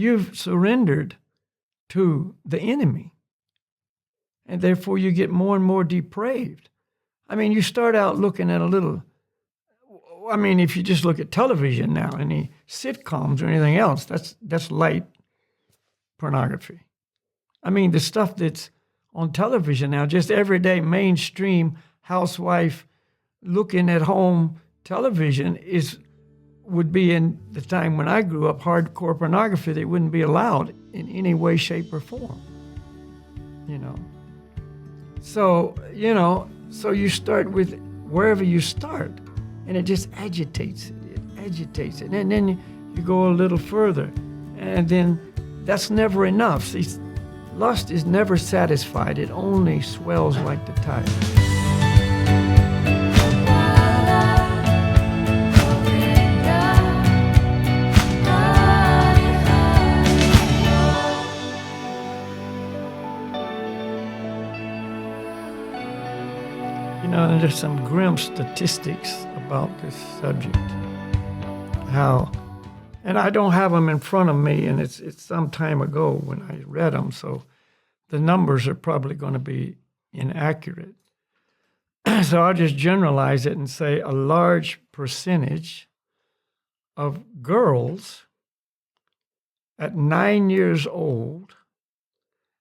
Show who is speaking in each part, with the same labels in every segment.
Speaker 1: you've surrendered to the enemy. And therefore you get more and more depraved. I mean, you start out looking at if you just look at television now, any sitcoms or anything else, that's light pornography. I mean, the stuff that's on television now, just everyday mainstream housewife looking at home television would be, in the time when I grew up, hardcore pornography that wouldn't be allowed in any way, shape, or form. So you start with wherever you start, and it just agitates it. And then you go a little further, and then that's never enough. See, lust is never satisfied. It only swells like the tide. There's some grim statistics about this subject. And I don't have them in front of me, and it's some time ago when I read them, so the numbers are probably going to be inaccurate. So I'll just generalize it and say a large percentage of girls at 9 years old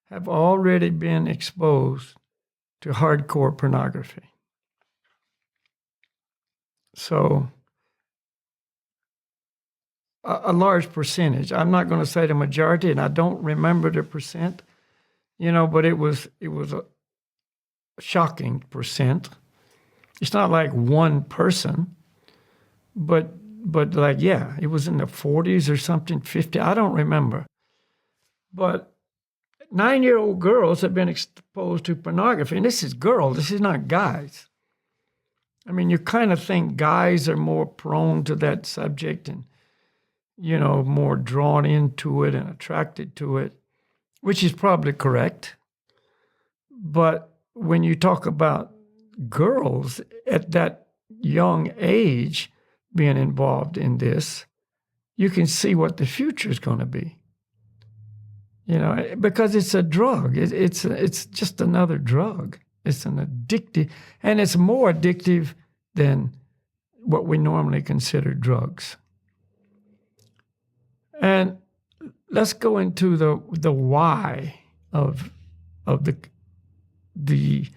Speaker 1: have already been exposed to hardcore pornography. So a large percentage. I'm not going to say the majority, and I don't remember the percent, but it was a shocking percent. It's not like one person, but it was in the 40s or something, 50, I don't remember. But 9-year-old girls have been exposed to pornography, and this is girls, this is not guys. I mean, you kind of think guys are more prone to that subject and, more drawn into it and attracted to it, which is probably correct. But when you talk about girls at that young age being involved in this, you can see what the future is going to be. Because it's a drug. It's just another drug. It's an addictive, and it's more addictive than what we normally consider drugs. And let's go into the why of the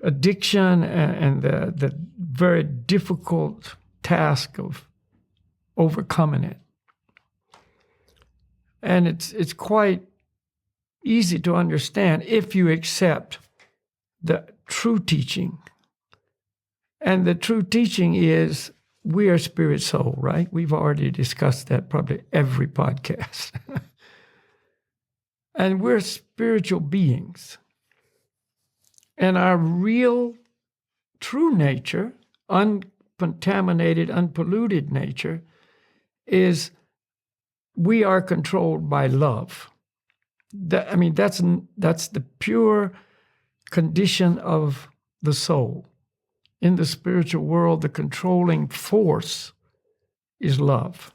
Speaker 1: addiction and the very difficult task of overcoming it. And it's quite easy to understand if you accept the true teaching. And the true teaching is we are spirit soul, right? We've already discussed that probably every podcast. And we're spiritual beings. And our real, true nature, uncontaminated, unpolluted nature, is we are controlled by love. That's the pure condition of the soul. In the spiritual world, the controlling force is love,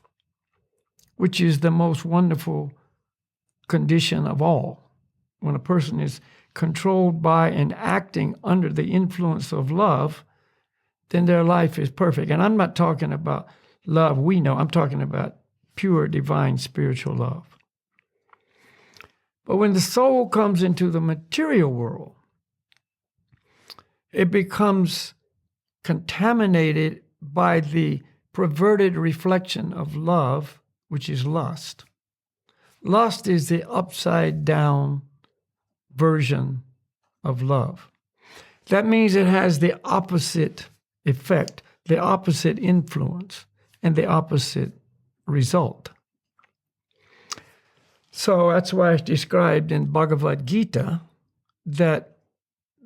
Speaker 1: which is the most wonderful condition of all. When a person is controlled by and acting under the influence of love, then their life is perfect. And I'm not talking about love we know. I'm talking about pure, divine, spiritual love. But when the soul comes into the material world, it becomes contaminated by the perverted reflection of love, which is lust. Lust is the upside-down version of love. That means it has the opposite effect, the opposite influence, and the opposite result. So that's why it's described in Bhagavad Gita that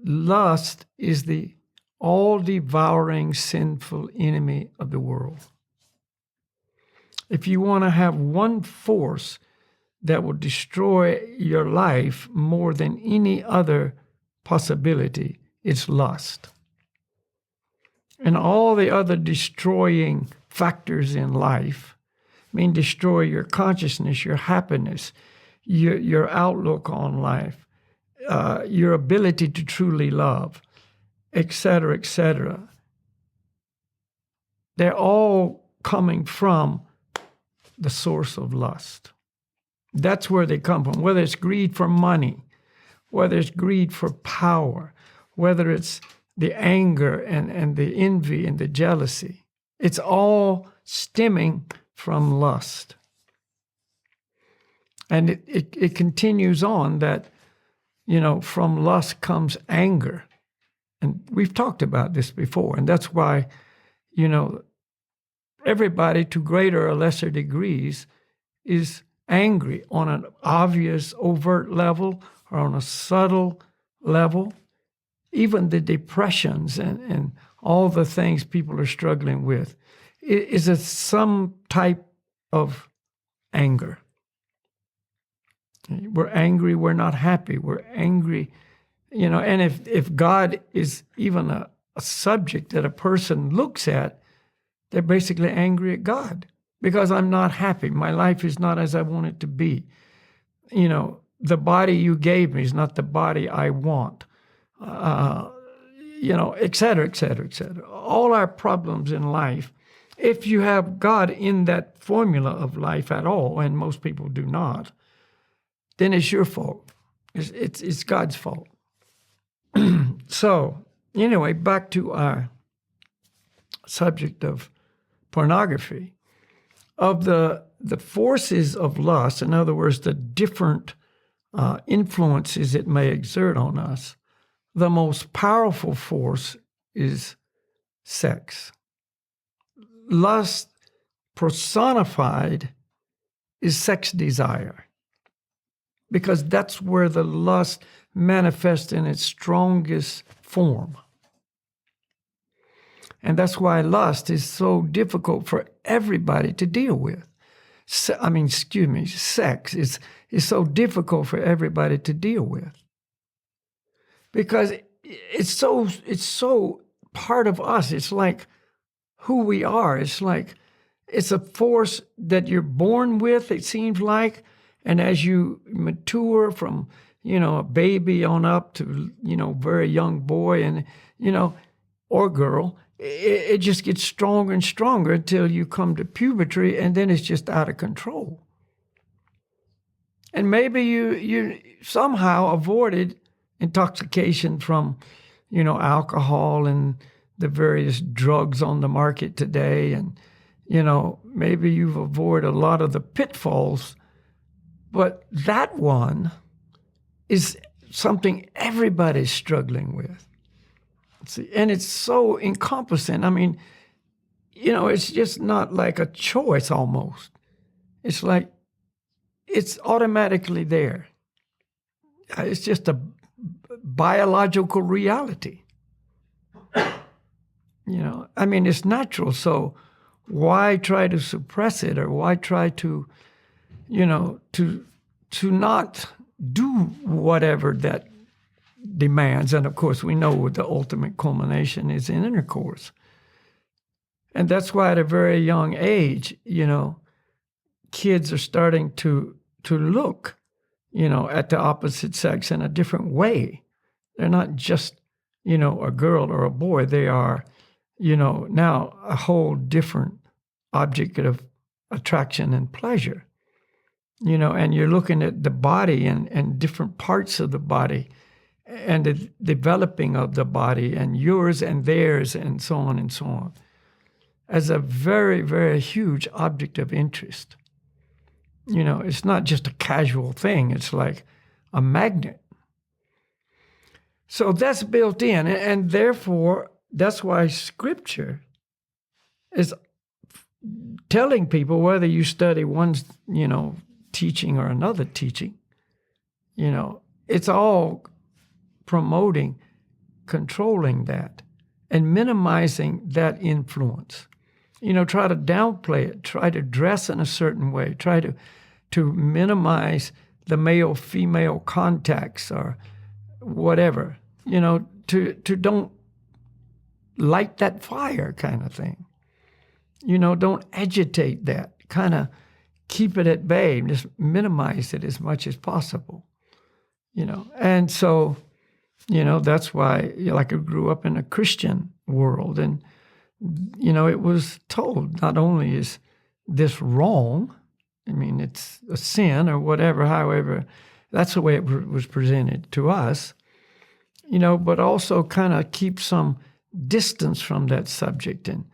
Speaker 1: lust is the all-devouring sinful enemy of the world. If you want to have one force that will destroy your life more than any other possibility, it's lust. And all the other destroying factors in life, mean destroy your consciousness, your happiness, your outlook on life, your ability to truly love, et cetera, et cetera. They're all coming from the source of lust. That's where they come from, whether it's greed for money, whether it's greed for power, whether it's the anger and the envy and the jealousy. It's all stemming from lust. And it continues on that, from lust comes anger. And we've talked about this before. And that's why, everybody to greater or lesser degrees is angry on an obvious, overt level or on a subtle level. Even the depressions and all the things people are struggling with is some type of anger. We're angry, we're not happy, we're angry, and if God is even a subject that a person looks at, they're basically angry at God because I'm not happy. My life is not as I want it to be. The body you gave me is not the body I want. Et cetera, et cetera, et cetera. All our problems in life, if you have God in that formula of life at all, and most people do not, then it's your fault. It's God's fault. So, anyway, back to our subject of pornography. Of the forces of lust, in other words, the different influences it may exert on us, the most powerful force is sex. Lust personified is sex desire, because that's where the lust manifests in its strongest form. And that's why lust is so difficult for everybody to deal with. Sex is so difficult for everybody to deal with. Because it's so part of us. It's like who we are. It's like it's a force that you're born with, it seems like. And as you mature from, a baby on up to, very young boy and, or girl, it just gets stronger and stronger until you come to puberty, and then it's just out of control. And maybe you somehow avoided intoxication from, alcohol and the various drugs on the market today. And, maybe you've avoided a lot of the pitfalls, but that one is something everybody's struggling with. See, and it's so encompassing. It's just not like a choice almost. It's like it's automatically there. It's just a biological reality. It's natural. So why try to suppress it, or why try to not do whatever that demands? And of course, we know the ultimate culmination is in intercourse. And that's why at a very young age, kids are starting to look, at the opposite sex in a different way. They're not just, a girl or a boy. They are, now a whole different object of attraction and pleasure. And you're looking at the body and different parts of the body and the developing of the body and yours and theirs and so on as a very, very huge object of interest. It's not just a casual thing. It's like a magnet. So that's built in. And therefore, that's why Scripture is telling people, whether you study one, teaching or another teaching, it's all promoting, controlling that, and minimizing that influence. Try to downplay it, try to dress in a certain way, try to minimize the male-female contacts or whatever, to don't light that fire kind of thing. Don't agitate that kind of keep it at bay, just minimize it as much as possible, And so, that's why, like I grew up in a Christian world, and, it was told not only is this wrong, I mean, it's a sin or whatever, however, that's the way it was presented to us, but also kind of keep some distance from that subject and,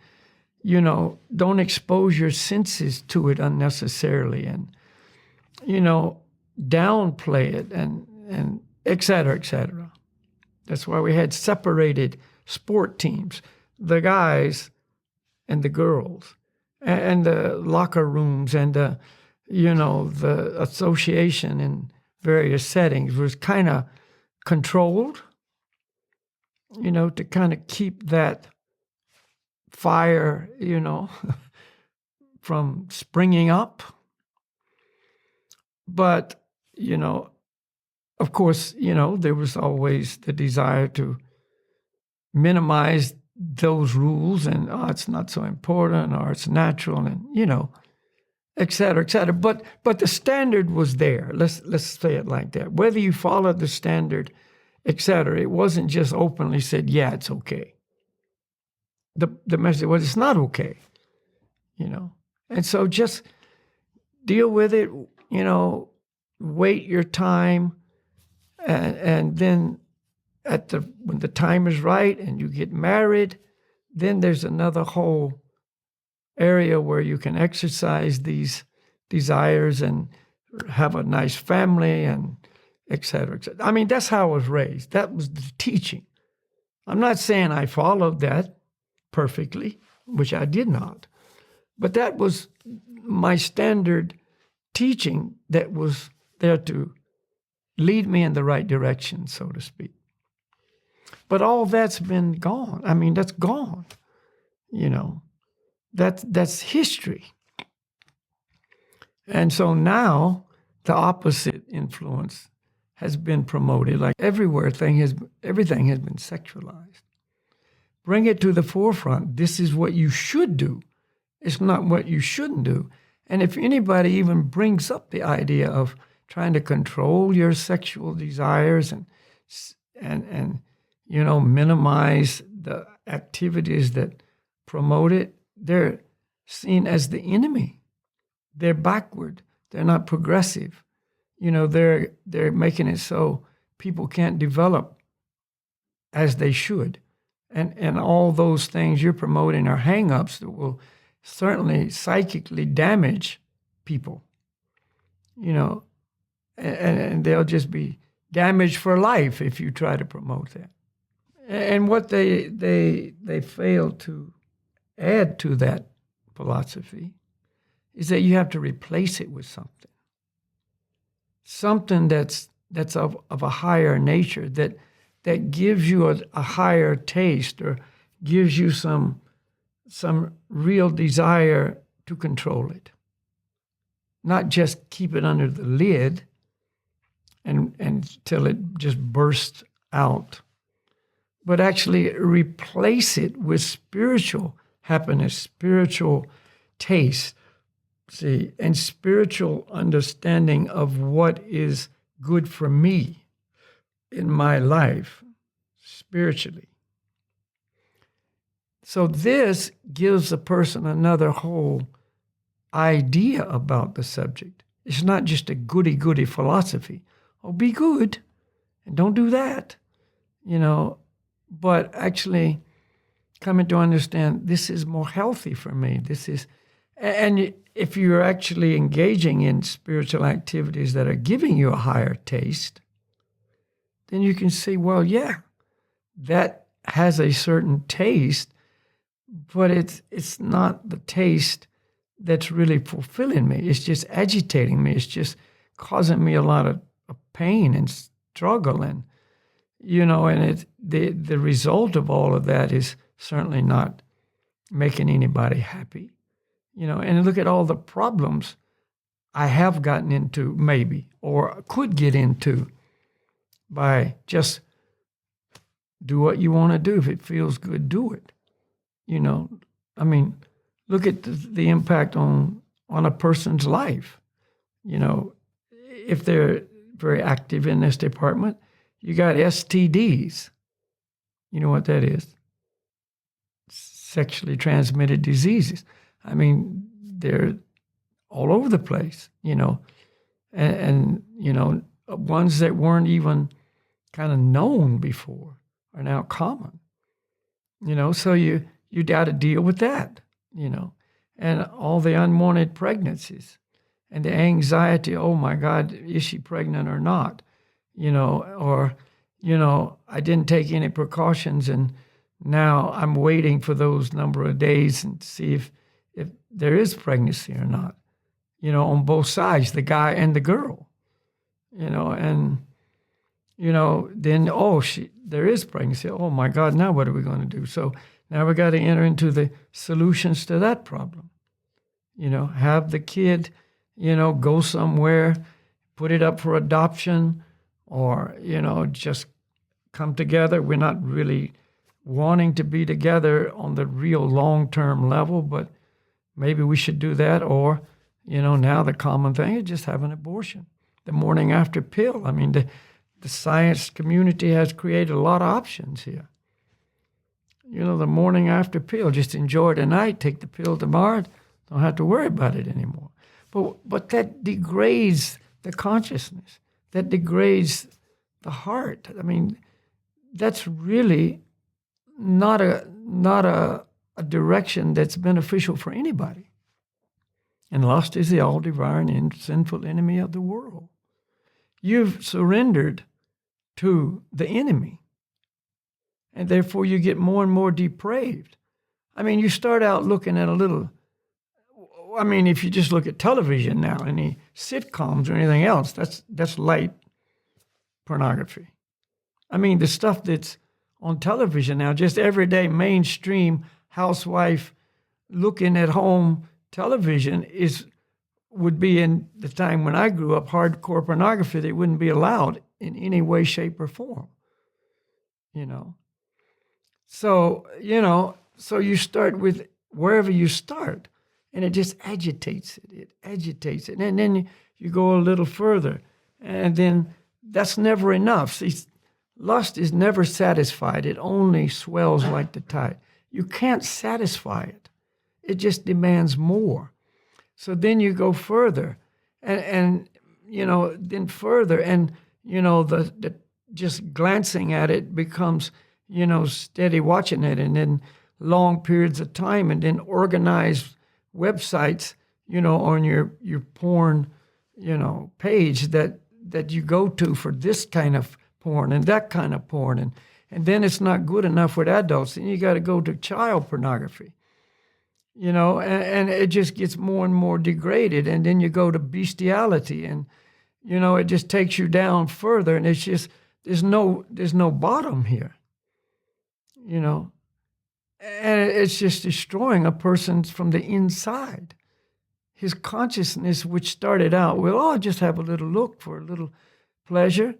Speaker 1: don't expose your senses to it unnecessarily and, downplay it and et cetera, et cetera. That's why we had separated sport teams, the guys and the girls, and the locker rooms and the association in various settings was kind of controlled, to kind of keep that fire, from springing up. But, of course, there was always the desire to minimize those rules and, it's not so important or it's natural and, et cetera, et cetera. But the standard was there. Let's say it like that. Whether you followed the standard, et cetera, it wasn't just openly said, yeah, it's okay. The message was, it's not okay, And so just deal with it, wait your time, and then when the time is right and you get married, then there's another whole area where you can exercise these desires and have a nice family and et cetera, et cetera. I mean, that's how I was raised. That was the teaching. I'm not saying I followed that perfectly, which I did not. But that was my standard teaching that was there to lead me in the right direction, so to speak. But all that's been gone. I mean, that's gone. That's history. And so now the opposite influence has been promoted. Like everywhere, everything has been sexualized. Bring it to the forefront. This is what you should do. It's not what you shouldn't do. And if anybody even brings up the idea of trying to control your sexual desires and minimize the activities that promote it, they're seen as the enemy. They're backward. They're not progressive. They're making it so people can't develop as they should. And all those things you're promoting are hang-ups that will certainly psychically damage people, and they'll just be damaged for life if you try to promote that. And what they fail to add to that philosophy is that you have to replace it with something that's of a higher nature, that gives you a higher taste or gives you some real desire to control it. Not just keep it under the lid and until it just bursts out, but actually replace it with spiritual happiness, spiritual taste, and spiritual understanding of what is good for me in my life spiritually. So this gives a person another whole idea about the subject. It's not just a goody-goody philosophy. Oh, be good and don't do that, but actually coming to understand this is more healthy for me. And if you're actually engaging in spiritual activities that are giving you a higher taste, then you can say, well, yeah, that has a certain taste, but it's not the taste that's really fulfilling me. It's just agitating me. It's just causing me a lot of pain and struggle. And, and the result of all of that is certainly not making anybody happy. And look at all the problems I have gotten into maybe, or could get into by just do what you want to do. If it feels good, do it. I mean, look at the impact on on a person's life. If they're very active in this department, you got STDs. You know what that is? Sexually transmitted diseases. I mean, they're all over the place, and ones that weren't even kind of known before are now common. So you got to deal with that, and all the unwanted pregnancies and the anxiety. Oh my God, is she pregnant or not? Or I didn't take any precautions, and now I'm waiting for those number of days and see if there is pregnancy or not. On both sides, the guy and the girl. And then there is pregnancy. Oh my God, now what are we going to do? So now we got to enter into the solutions to that problem. Have the kid, go somewhere, put it up for adoption, or, just come together. We're not really wanting to be together on the real long-term level, but maybe we should do that. Or, now the common thing is just have an abortion. The morning after pill. I mean, the science community has created a lot of options here. The morning after pill, just enjoy tonight, take the pill tomorrow, don't have to worry about it anymore. But that degrades the consciousness. That degrades the heart. I mean, that's really not a direction that's beneficial for anybody. And lust is the all-devouring and sinful enemy of the world. You've surrendered to the enemy, and therefore you get more and more depraved. I mean, you start out looking at if you just look at television now, any sitcoms or anything else, that's light pornography. I mean, the stuff that's on television now, just everyday mainstream housewife looking at home television would be, in the time when I grew up, hardcore pornography that wouldn't be allowed in any way, shape, or form. So you start with wherever you start, and it just agitates it. It agitates it. And then you go a little further, and then that's never enough. See, lust is never satisfied. It only swells like the tide. You can't satisfy it. It just demands more. So then you go further, and then further, and the just glancing at it becomes steady watching it, and then long periods of time, and then organized websites on your porn page that you go to for this kind of porn and that kind of porn, and then it's not good enough with adults, and you got to go to child pornography. And it just gets more and more degraded. And then you go to bestiality, and, it just takes you down further. And it's just, there's no bottom here, and it's just destroying a person from the inside. His consciousness, which started out with, I'll just have a little look for a little pleasure,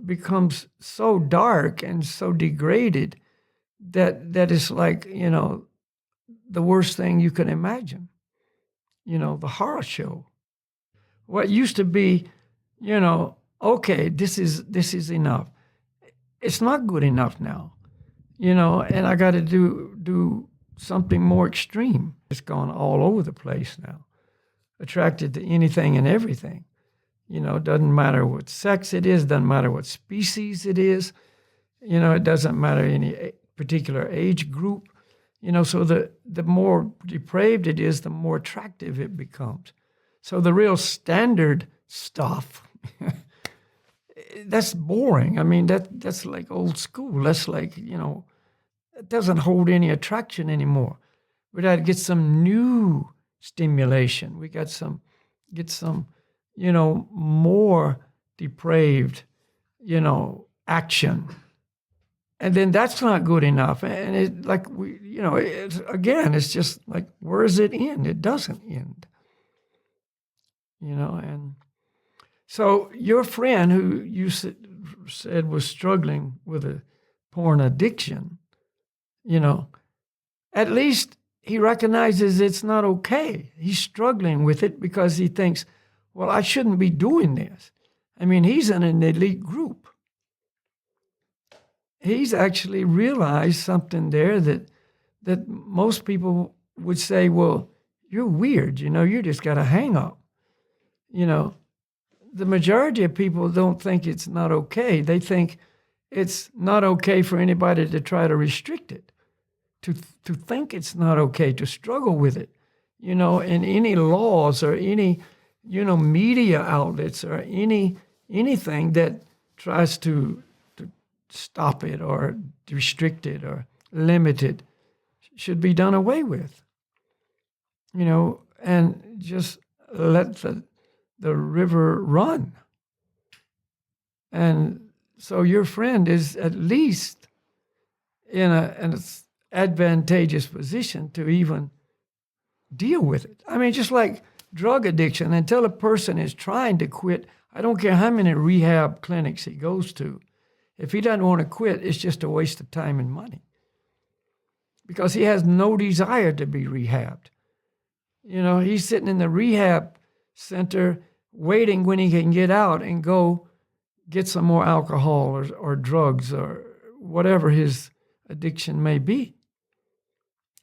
Speaker 1: becomes so dark and so degraded that it's like, the worst thing you can imagine, the horror show. What used to be, okay, this is enough. It's not good enough now, and I got to do something more extreme. It's gone all over the place now, attracted to anything and everything. Doesn't matter what sex it is, doesn't matter what species it is, it doesn't matter any particular age group. So the more depraved it is, the more attractive it becomes. So the real standard stuff, that's boring. I mean, that's like old school. That's like, it doesn't hold any attraction anymore. We got to get some new stimulation. We got get some, more depraved, action. And then that's not good enough. And it's just like, where does it end? It doesn't end. And so your friend who you said was struggling with a porn addiction, at least he recognizes it's not okay. He's struggling with it because he thinks, well, I shouldn't be doing this. I mean, he's in an elite group. He's actually realized something there that most people would say, well, you're weird, you just got a hang up. The majority of people don't think it's not okay. They think it's not okay for anybody to try to restrict it, to think it's not okay, to struggle with it, and any laws or any, media outlets or anything that tries to stop it or restrict it or limit it should be done away with, and just let the river run. And so your friend is at least in an advantageous position to even deal with it. I mean, just like drug addiction, until a person is trying to quit, I don't care how many rehab clinics he goes to, if he doesn't want to quit, it's just a waste of time and money because he has no desire to be rehabbed. He's sitting in the rehab center waiting when he can get out and go get some more alcohol or drugs or whatever his addiction may be.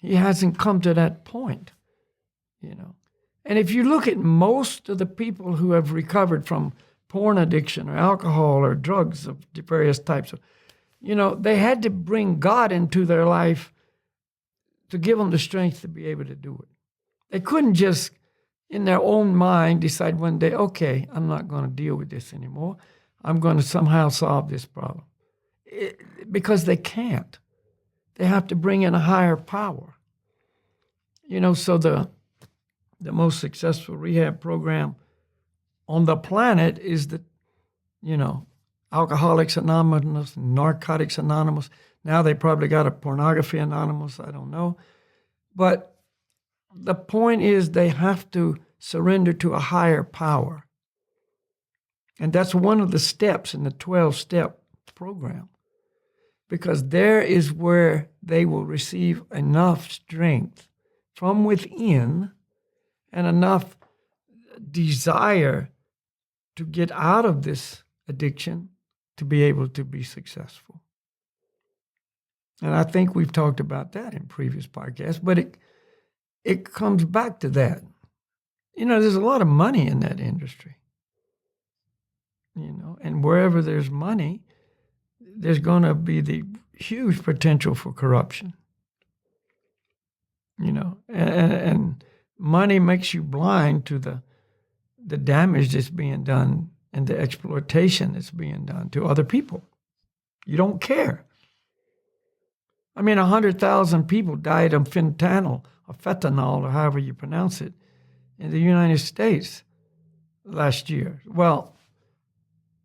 Speaker 1: He hasn't come to that point, And if you look at most of the people who have recovered from porn addiction or alcohol or drugs of various types of, they had to bring God into their life to give them the strength to be able to do it. They couldn't just, in their own mind, decide one day, okay, I'm not going to deal with this anymore. I'm going to somehow solve this problem. Because they can't. They have to bring in a higher power. So the most successful rehab program on the planet is the, Alcoholics Anonymous, Narcotics Anonymous. Now they probably got a Pornography Anonymous, I don't know. But the point is they have to surrender to a higher power. And that's one of the steps in the 12-step program. Because there is where they will receive enough strength from within and enough desire to get out of this addiction to be able to be successful. And I think we've talked about that in previous podcasts, but it comes back to that. There's a lot of money in that industry. And wherever there's money, there's going to be the huge potential for corruption. And money makes you blind to the damage that's being done and the exploitation that's being done to other people. You don't care. I mean, 100,000 people died of fentanyl or however you pronounce it, in the United States last year. Well,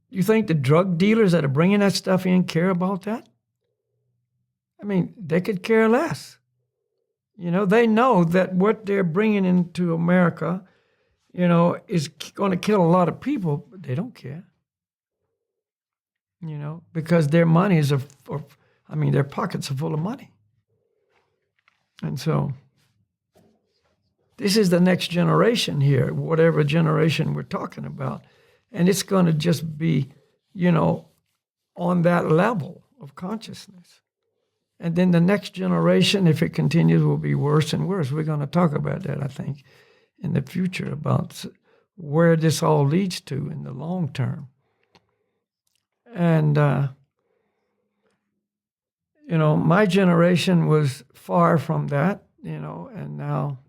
Speaker 1: you think the drug dealers that are bringing that stuff in care about that? I mean, they could care less. They know that what they're bringing into America, is going to kill a lot of people, but they don't care. Because their monies their pockets are full of money. And so this is the next generation here, whatever generation we're talking about. And it's going to just be, on that level of consciousness. And then the next generation, if it continues, will be worse and worse. We're going to talk about that, I think, in the future, about where this all leads to in the long term. And, my generation was far from that, and now,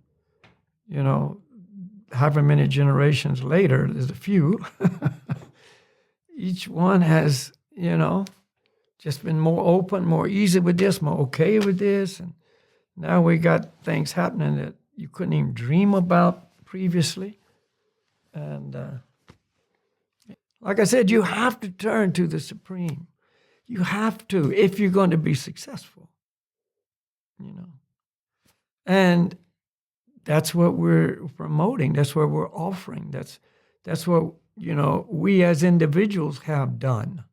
Speaker 1: however many generations later, there's a few. Each one has, just been more open, more easy with this, more okay with this. And now we got things happening that you couldn't even dream about previously. And like I said, you have to turn to the Supreme. You have to, if you're going to be successful. And that's what we're promoting. That's what we're offering. That's what, we as individuals have done.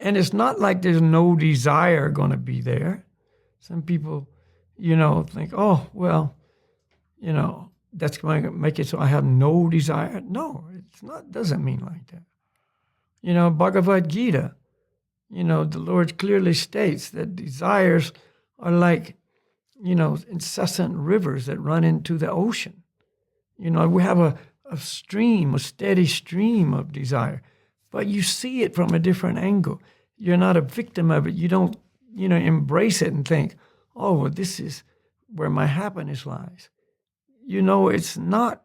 Speaker 1: And it's not like there's no desire going to be there. Some people, think, oh, well, that's going to make it so I have no desire. No, it's not. Doesn't mean like that. Bhagavad Gita, the Lord clearly states that desires are like, incessant rivers that run into the ocean. We have a stream, a steady stream of desire, but you see it from a different angle. You're not a victim of it. You don't, embrace it and think, oh, well, this is where my happiness lies. It's not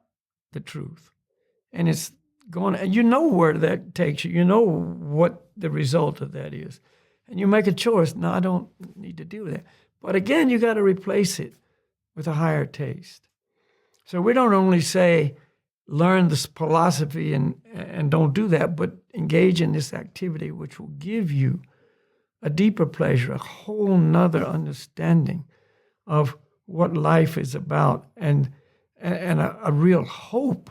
Speaker 1: the truth. And it's going, and where that takes you. You know what the result of that is. And you make a choice. No, I don't need to do that. But again, you got to replace it with a higher taste. So we don't only say, learn this philosophy and don't do that, but engage in this activity, which will give you a deeper pleasure, a whole nother understanding of what life is about, and a real hope.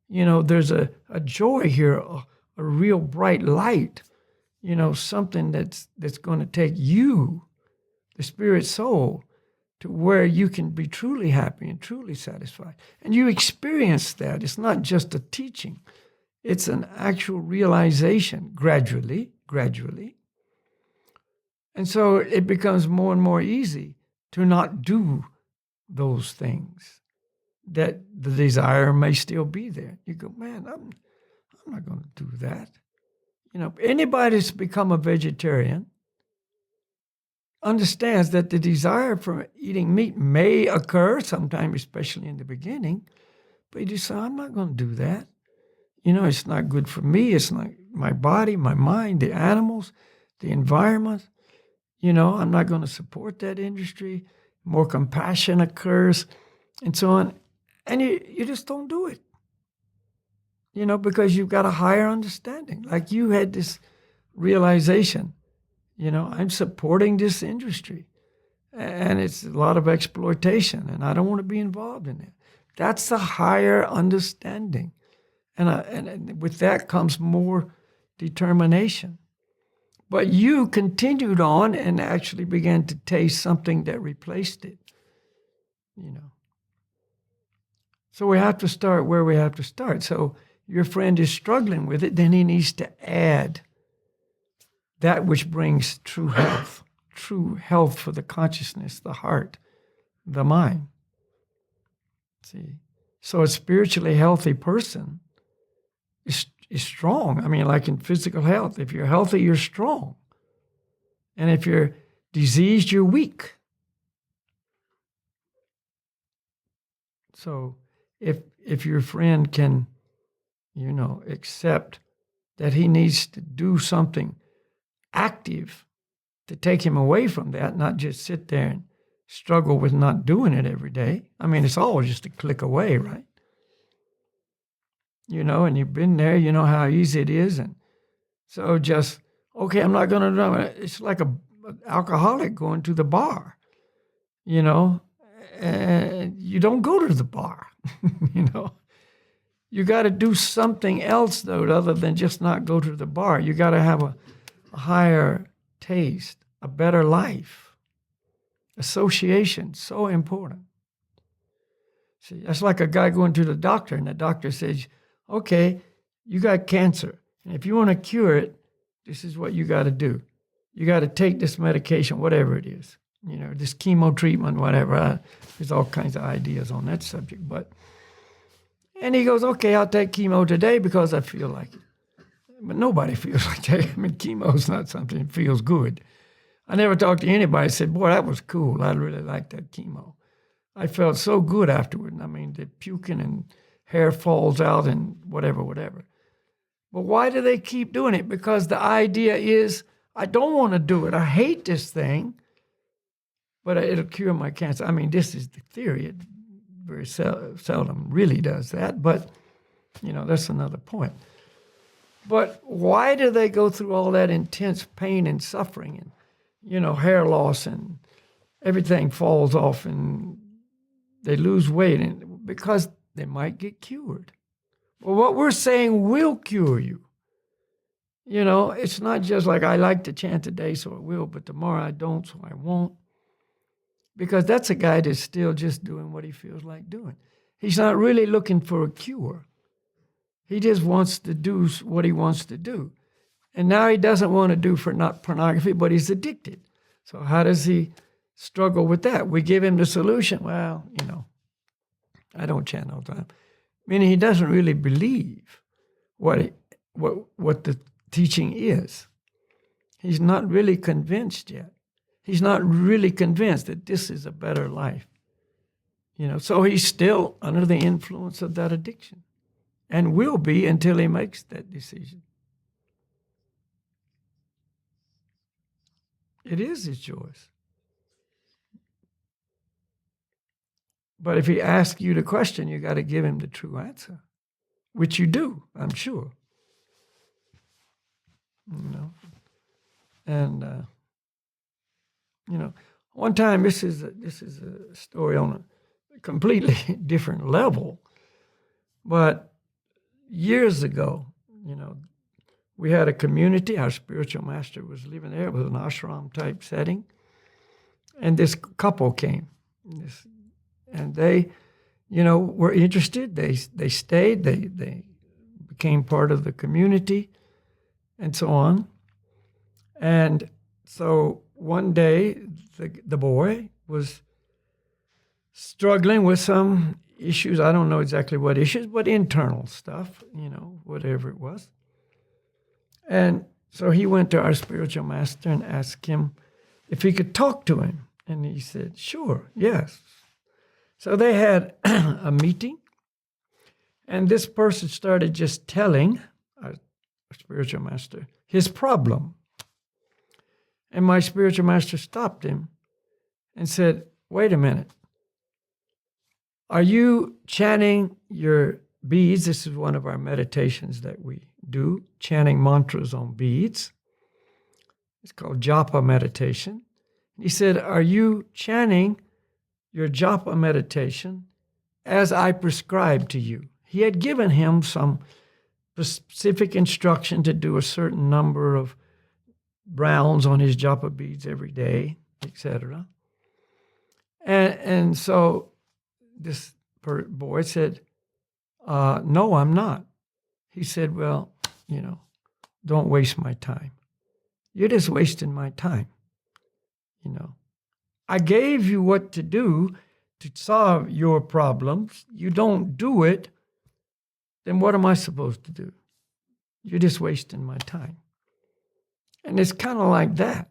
Speaker 1: There's a joy here, a real bright light, something that's going to take you, the spirit soul, to where you can be truly happy and truly satisfied. And you experience that. It's not just a teaching. It's an actual realization gradually. And so it becomes more and more easy to not do those things, that the desire may still be there. You go, man, I'm not going to do that. Anybody that's become a vegetarian understands that the desire for eating meat may occur sometime, especially in the beginning, but you just say, I'm not going to do that. It's not good for me. It's not my body, my mind, the animals, the environment. I'm not going to support that industry. More compassion occurs and so on. And you just don't do it, because you've got a higher understanding. Like you had this realization, I'm supporting this industry and it's a lot of exploitation and I don't want to be involved in it. That's a higher understanding. And with that comes more determination. But you continued on and actually began to taste something that replaced it, So we have to start where we have to start. So your friend is struggling with it, then he needs to add that which brings true health for the consciousness, the heart, the mind. See? So a spiritually healthy person is strong. I mean, like in physical health, if you're healthy, you're strong. And if you're diseased, you're weak. So if your friend can, accept that he needs to do something active to take him away from that, not just sit there and struggle with not doing it every day. I mean, it's all just a click away, right? And you've been there, you know how easy it is. And so just, okay, I'm not going to do it. It's like an alcoholic going to the bar, and you don't go to the bar, You got to do something else, though, other than just not go to the bar. You got to have a higher taste, a better life. Association, so important. See, that's like a guy going to the doctor, and the doctor says, okay, you got cancer. And if you want to cure it, this is what you got to do. You got to take this medication, whatever it is. This chemo treatment, whatever. There's all kinds of ideas on that subject. And he goes, okay, I'll take chemo today because I feel like it. But nobody feels like that. I mean, chemo is not something that feels good. I never talked to anybody who said, boy, that was cool. I really liked that chemo. I felt so good afterward. I mean, the puking and hair falls out and whatever. But why do they keep doing it? Because the idea is, I don't want to do it. I hate this thing, but it'll cure my cancer. I mean, this is the theory. It very seldom really does that, but, that's another point. But why do they go through all that intense pain and suffering and, hair loss and everything falls off and they lose weight? And because they might get cured. Well, what we're saying will cure you. It's not just like I like to chant today, so it will, but tomorrow I don't, so I won't. because that's a guy that's still just doing what he feels like doing. He's not really looking for a cure. He just wants to do what he wants to do. And now he doesn't want to do for not pornography, but he's addicted. So how does he struggle with that? We give him the solution. Well, I don't chant all the time. Meaning he doesn't really believe what the teaching is. He's not really convinced yet. He's not really convinced that this is a better life. So he's still under the influence of that addiction and will be until he makes that decision. It is his choice. But if he asks you the question, you got to give him the true answer, which you do, I'm sure. And one time, this is a story on a completely different level, but years ago, we had a community. Our spiritual master was living there. It was an ashram type setting, and this couple came, and they, were interested. They stayed. They became part of the community, and so on. And so one day, the boy was struggling with some issues. I don't know exactly what issues, but internal stuff, whatever it was. And so he went to our spiritual master and asked him if he could talk to him. And he said, sure, yes. So they had a meeting, and this person started just telling our spiritual master his problem. And my spiritual master stopped him and said, wait a minute. Are you chanting your beads? This is one of our meditations that we do, chanting mantras on beads. It's called japa meditation. He said, are you chanting your japa meditation as I prescribed to you? He had given him some specific instruction to do a certain number of rounds on his japa beads every day, etc. And so this boy said, no, I'm not. He said, well, don't waste my time. You're just wasting my time. I gave you what to do to solve your problems. You don't do it, then what am I supposed to do? You're just wasting my time. And it's kind of like that,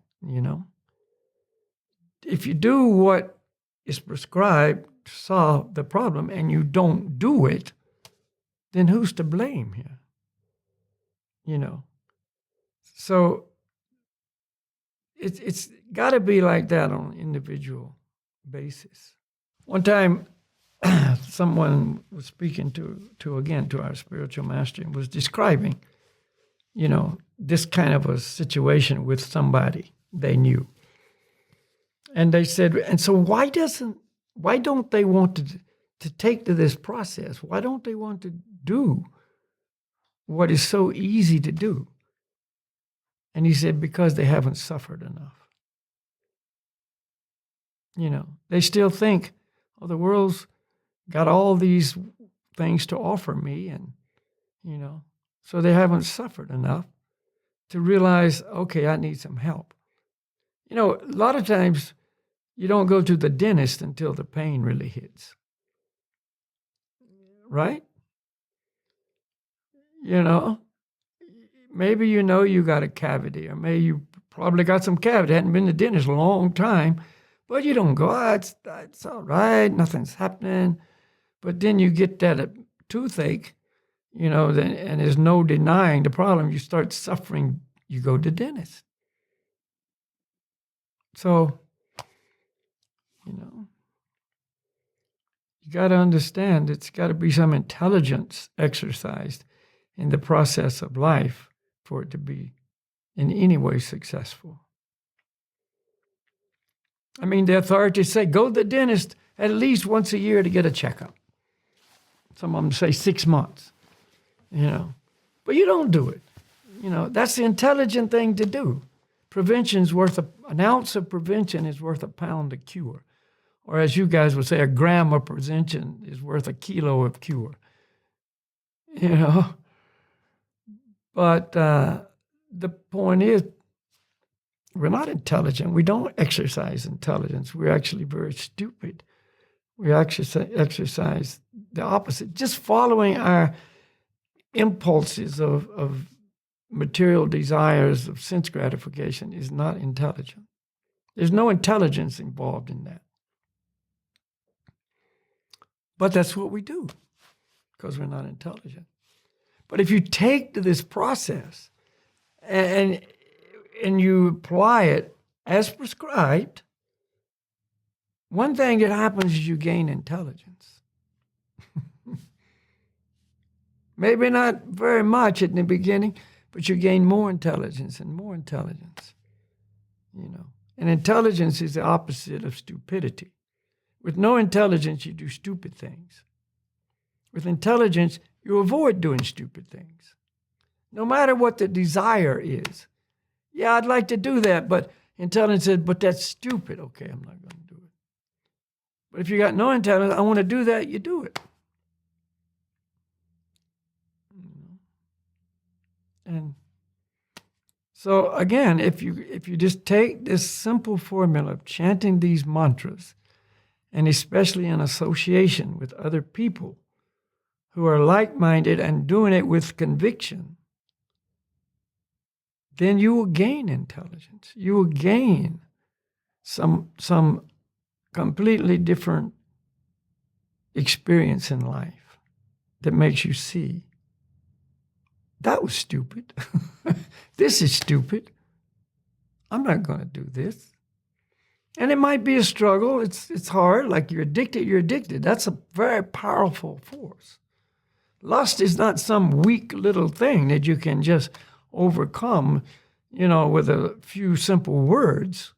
Speaker 1: If you do what is prescribed to solve the problem and you don't do it, then who's to blame here? So it's got to be like that on an individual basis. One time, someone was speaking to our spiritual master and was describing, this kind of a situation with somebody they knew. And they said, and so why don't they want to take to this process? Why don't they want to do what is so easy to do? And he said, because they haven't suffered enough. They still think, oh, the world's got all these things to offer me, and, so they haven't suffered enough to realize, okay, I need some help. A lot of times you don't go to the dentist until the pain really hits. Right? Maybe you got a cavity, or maybe you probably got some cavity. Hadn't been to the dentist in a long time, but you don't go, it's all right, nothing's happening. But then you get that toothache, and there's no denying the problem. You start suffering, you go to the dentist. So, you got to understand it's got to be some intelligence exercised in the process of life for it to be in any way successful. I mean, the authorities say, go to the dentist at least once a year to get a checkup. Some of them say 6 months, But you don't do it. That's the intelligent thing to do. Prevention's worth an ounce of prevention is worth a pound of cure. Or as you guys would say, a gram of prevention is worth a kilo of cure. You know? But the point is, we're not intelligent. We don't exercise intelligence. We're actually very stupid. We actually exercise the opposite. Just following our impulses of material desires of sense gratification is not intelligent. There's no intelligence involved in that. But that's what we do because we're not intelligent. But if you take to this process and you apply it as prescribed, one thing that happens is you gain intelligence. Maybe not very much in the beginning, but you gain more intelligence and more intelligence. You know, and intelligence is the opposite of stupidity. With no intelligence, you do stupid things. With intelligence, you avoid doing stupid things. No matter what the desire is. Yeah, I'd like to do that, but intelligence says, but that's stupid. Okay, I'm not going to do it. But if you got no intelligence, I want to do that, you do it. And so again, if you just take this simple formula of chanting these mantras, and especially in association with other people who are like-minded and doing it with conviction, then you will gain intelligence. You will gain some completely different experience in life that makes you see, that was stupid. This is stupid. I'm not going to do this. And it might be a struggle. It's hard. Like you're addicted. That's a very powerful force. Lust is not some weak little thing that you can just overcome, with a few simple words.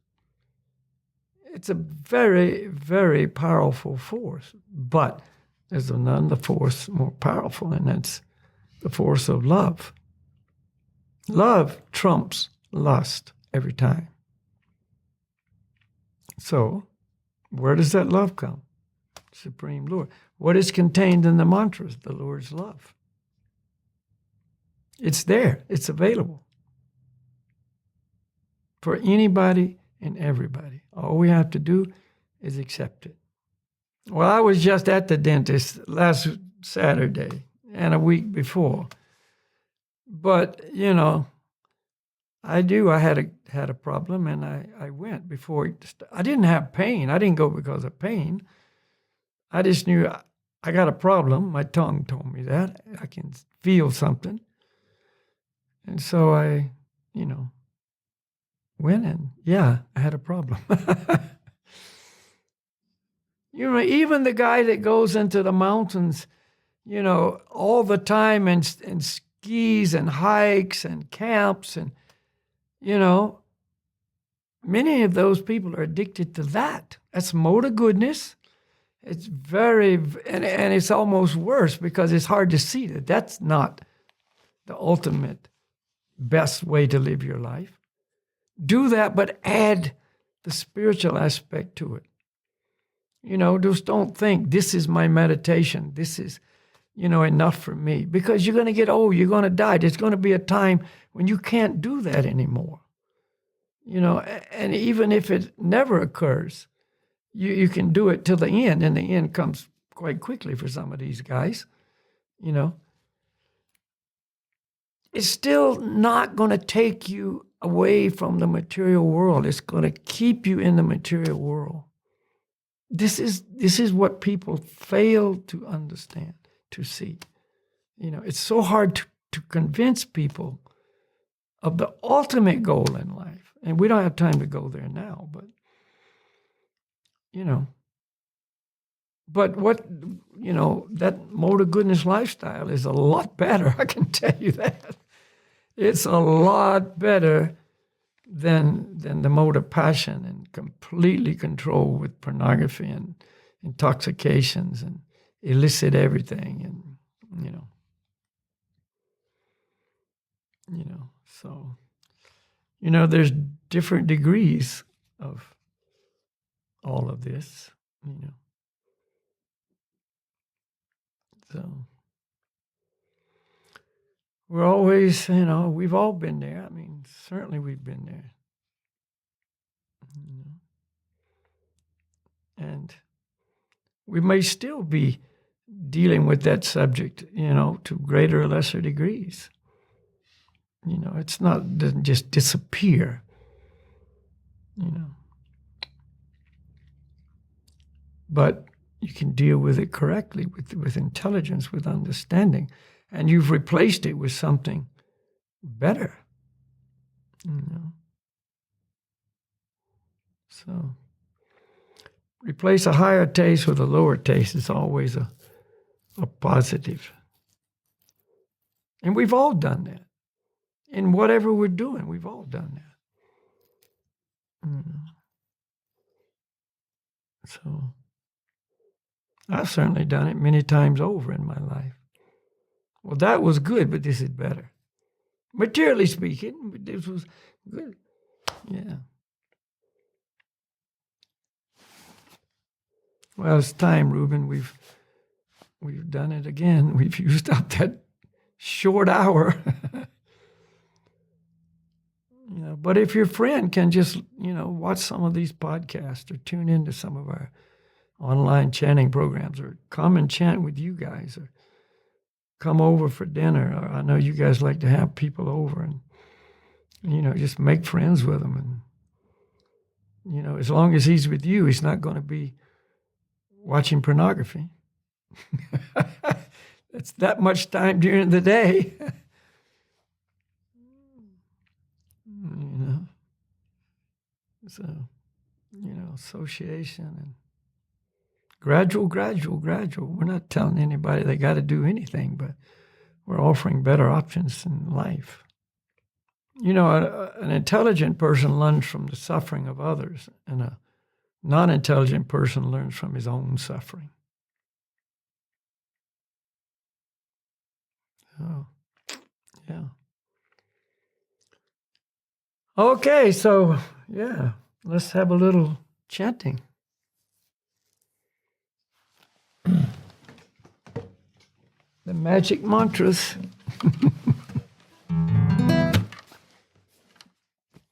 Speaker 1: It's a very, very powerful force. But there's another force more powerful, and that's the force of love. Love trumps lust every time. So, where does that love come? Supreme Lord. What is contained in the mantras? The Lord's love. It's there. It's available for anybody and everybody. All we have to do is accept it. Well, I was just at the dentist last Saturday and a week before. But, I had a problem, and I went before. I didn't have pain. I didn't go because of pain. I just knew I got a problem. My tongue told me that. I can feel something. And so I, went and, I had a problem. Even the guy that goes into the mountains, all the time and skis and hikes and camps and, many of those people are addicted to that. That's mode of goodness. It's very, and it's almost worse because it's hard to see that that's not the ultimate best way to live your life. Do that, but add the spiritual aspect to it. Just don't think this is my meditation. This is, enough for me. Because you're going to get old. You're going to die. There's going to be a time when you can't do that anymore. And even if it never occurs, you can do it till the end, and the end comes quite quickly for some of these guys. It's still not going to take you away from the material world. It's going to keep you in the material world. This is what people fail to understand, to see. It's so hard to convince people of the ultimate goal in life. And we don't have time to go there now, but, but what, that mode of goodness lifestyle is a lot better, I can tell you that. It's a lot better than the mode of passion and completely controlled with pornography and intoxications and illicit everything and, so, there's different degrees of all of this. you know. So we're always, we've all been there. I mean, certainly we've been there. You know. And we may still be dealing with that subject, to greater or lesser degrees. It's not, it doesn't just disappear, But you can deal with it correctly, with intelligence, with understanding, and you've replaced it with something better. So replace a higher taste with a lower taste is always a positive. And we've all done that. In whatever we're doing, we've all done that. So I've certainly done it many times over in my life. Well, that was good, but this is better. Materially speaking, this was good. Yeah. Well, it's time, Reuben. We've done it again. We've used up that short hour. But if your friend can just, watch some of these podcasts or tune into some of our online chanting programs or come and chant with you guys or come over for dinner. Or I know you guys like to have people over and, just make friends with them. And, as long as he's with you, he's not going to be watching pornography. It's that much time during the day. So, association and gradual. We're not telling anybody they got to do anything, but we're offering better options in life. An intelligent person learns from the suffering of others, and a non-intelligent person learns from his own suffering. Oh, yeah. Okay, so, let's have a little chanting. The magic mantras.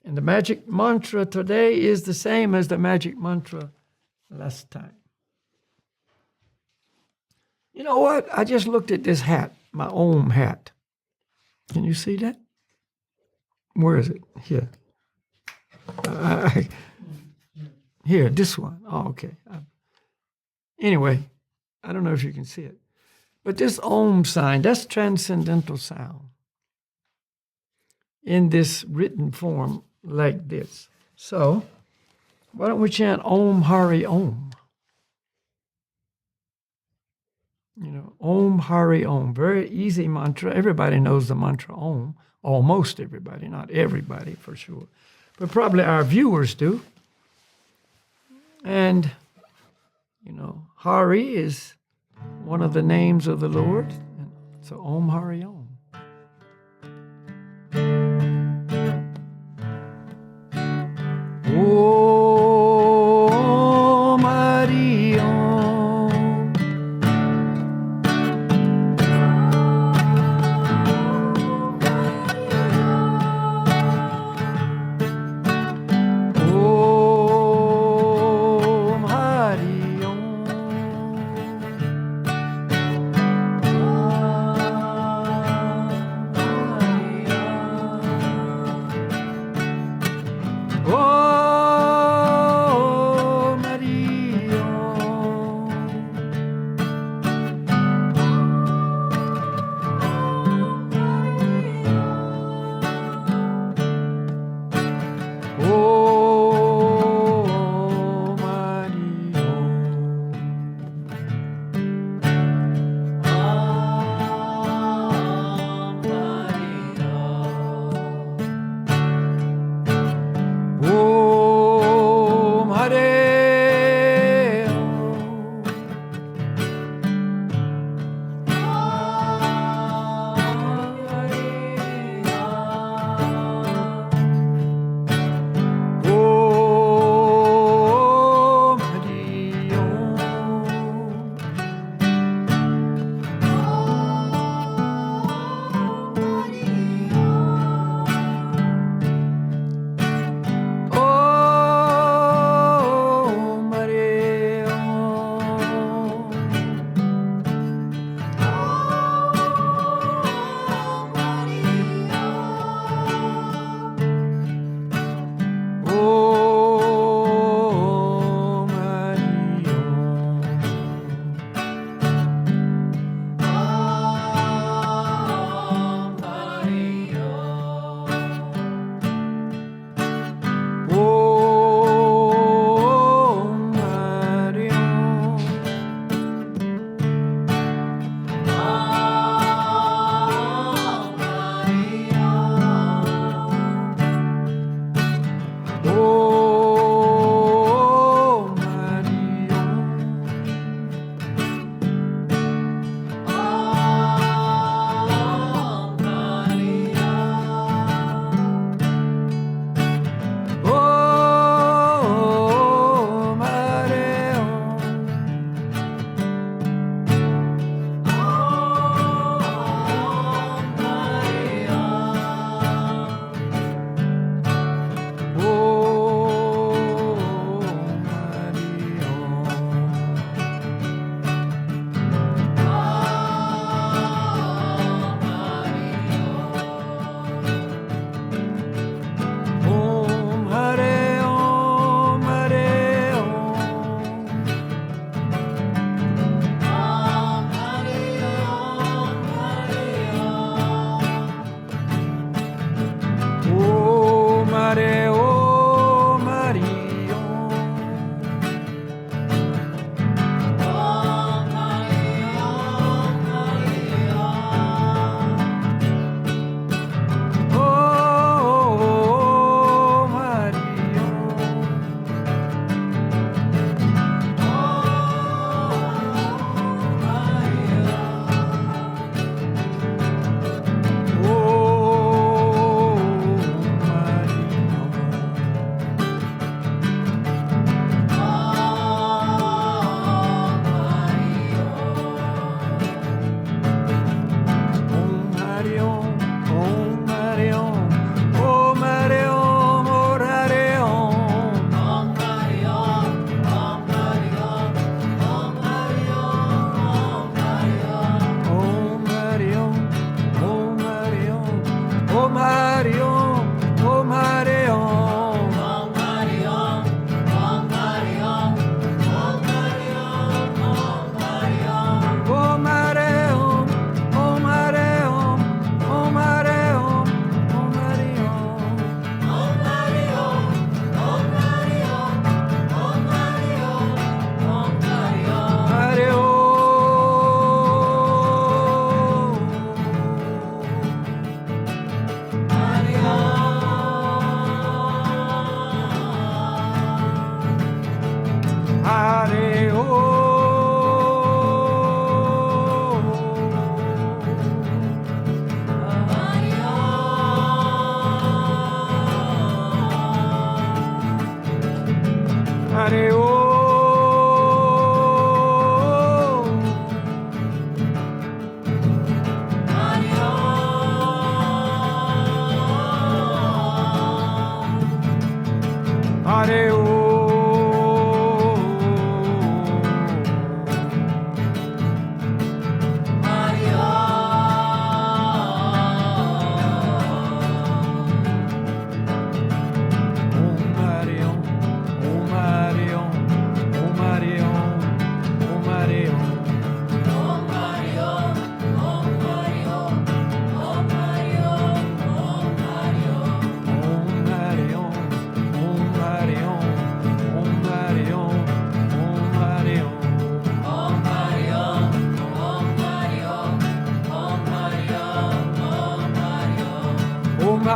Speaker 1: And the magic mantra today is the same as the magic mantra last time. You know what? I just looked at this hat, my Om hat. Can you see that? Where is it? Here. Here, this one. Oh, okay. Anyway, I don't know if you can see it. But this Om sign, that's transcendental sound in this written form like this. So, why don't we chant Om Hari Om? Om Hari Om. Very easy mantra. Everybody knows the mantra Om. Almost everybody, not everybody for sure. But probably our viewers do. And, Hari is one of the names of the Lord. And so Om Hari Om. Om Hari Om. Om Hari Om.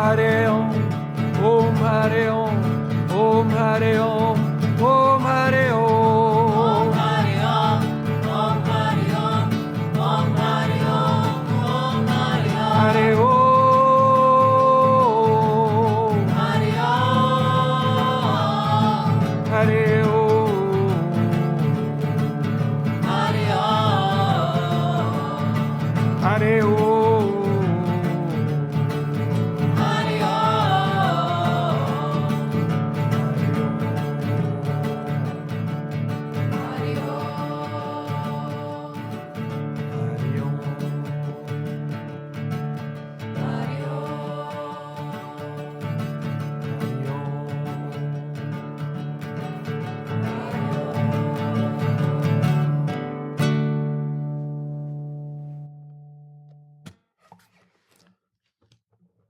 Speaker 1: Hare Om, Om Hare Om, Om Hare Om, Om Hare Om.
Speaker 2: Om Hare Om, Om Hare Om, Om Hare Om, Om Hare Om.
Speaker 1: Hare Om.
Speaker 2: Hare Om.
Speaker 1: Hare Om.
Speaker 2: Hare Om.
Speaker 1: Hare Om.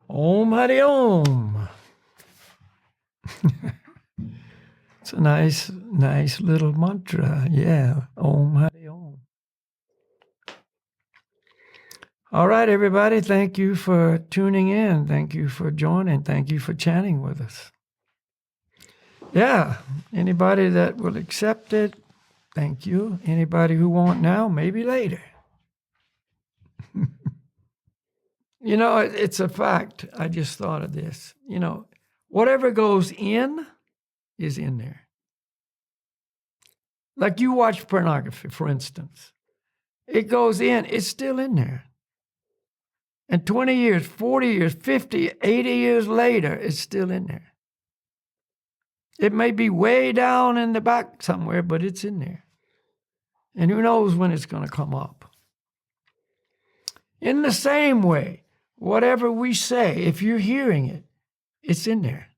Speaker 2: Hare
Speaker 1: Om Hare Om. It's a nice little mantra. Yeah. Om Hare Om. All right, everybody. Thank you for tuning in. Thank you for joining. Thank you for chatting with us. Yeah. Anybody that will accept it, thank you. Anybody who won't now, maybe later. You know, it's a fact. I just thought of this. You know, whatever goes in is in there. Like you watch pornography, for instance. It goes in, it's still in there. And 20 years, 40 years, 50, 80 years later, it's still in there. It may be way down in the back somewhere, but it's in there. And who knows when it's going to come up. In the same way, whatever we say, if you're hearing it, it's in there.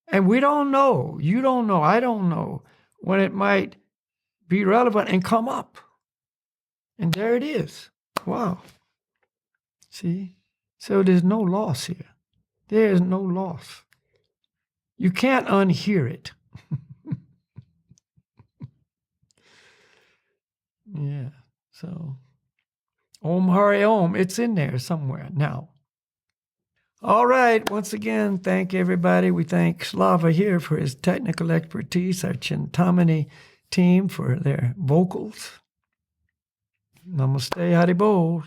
Speaker 1: And we don't know, you don't know, I don't know when it might be relevant and come up. And there it is. Wow. See? So there's no loss here. There is no loss. You can't unhear it. Yeah. So, Om Hare Om, it's in there somewhere now. All right. Once again, thank everybody. We thank Slava here for his technical expertise, our Chintamani team for their vocals. Namaste Haribol.